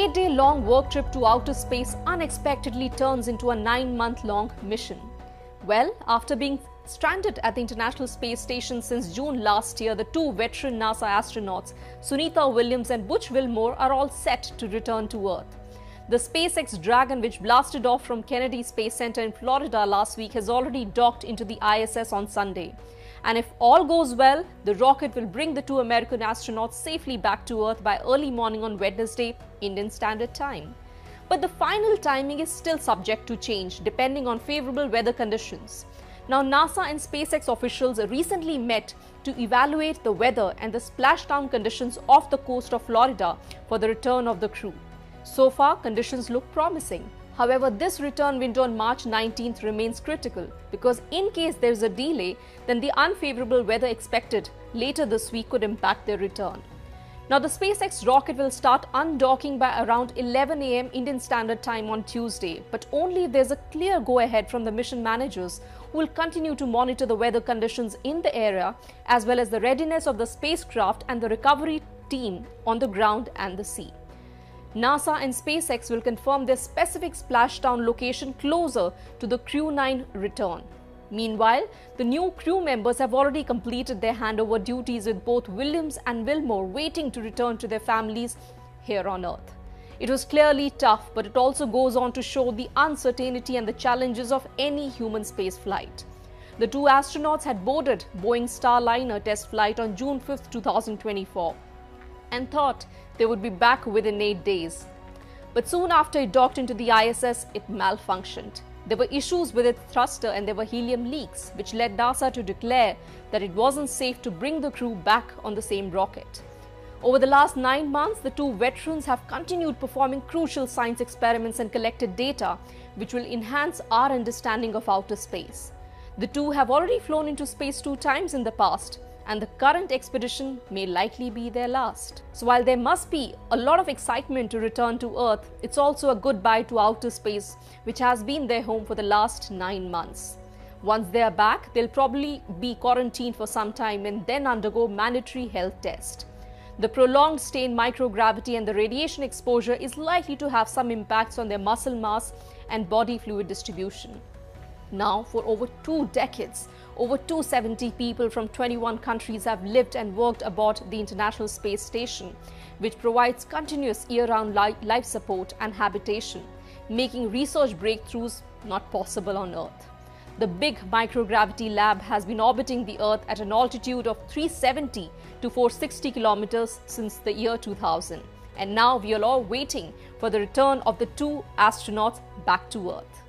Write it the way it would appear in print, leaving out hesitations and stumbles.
8-day-long work trip to outer space unexpectedly turns into a 9-month-long mission. Well, after being stranded at the International Space Station since June last year, the two veteran NASA astronauts, Sunita Williams and Butch Wilmore, are all set to return to Earth. The SpaceX Dragon, which blasted off from Kennedy Space Center in Florida last week, has already docked into the ISS on Sunday. And if all goes well, the rocket will bring the two American astronauts safely back to Earth by early morning on Wednesday, Indian Standard Time. But the final timing is still subject to change, depending on favorable weather conditions. Now, NASA and SpaceX officials recently met to evaluate the weather and the splashdown conditions off the coast of Florida for the return of the crew. So far, conditions look promising. However, this return window on March 19th remains critical because in case there is a delay, then the unfavorable weather expected later this week could impact their return. Now, the SpaceX rocket will start undocking by around 11 a.m. Indian Standard Time on Tuesday, but only if there's a clear go-ahead from the mission managers who will continue to monitor the weather conditions in the area as well as the readiness of the spacecraft and the recovery team on the ground and the sea. NASA and SpaceX will confirm their specific splashdown location closer to the Crew 9 return. Meanwhile, the new crew members have already completed their handover duties, with both Williams and Wilmore waiting to return to their families here on Earth. It was clearly tough, but it also goes on to show the uncertainty and the challenges of any human space flight. The two astronauts had boarded Boeing Starliner test flight on June 5, 2024 and thought they would be back within 8 days. But soon after it docked into the ISS, it malfunctioned. There were issues with its thruster and there were helium leaks, which led NASA to declare that it wasn't safe to bring the crew back on the same rocket. Over the last 9 months, the two veterans have continued performing crucial science experiments and collected data which will enhance our understanding of outer space. The two have already flown into space 2 times in the past, and the current expedition may likely be their last. So while there must be a lot of excitement to return to Earth, it's also a goodbye to outer space, which has been their home for the last 9 months. Once they are back, they'll probably be quarantined for some time and then undergo mandatory health tests. The prolonged stay in microgravity and the radiation exposure is likely to have some impacts on their muscle mass and body fluid distribution. Now, for over 2 decades, over 270 people from 21 countries have lived and worked aboard the International Space Station, which provides continuous year-round life support and habitation, making research breakthroughs not possible on Earth. The big microgravity lab has been orbiting the Earth at an altitude of 370 to 460 kilometers since the year 2000. And now we are all waiting for the return of the two astronauts back to Earth.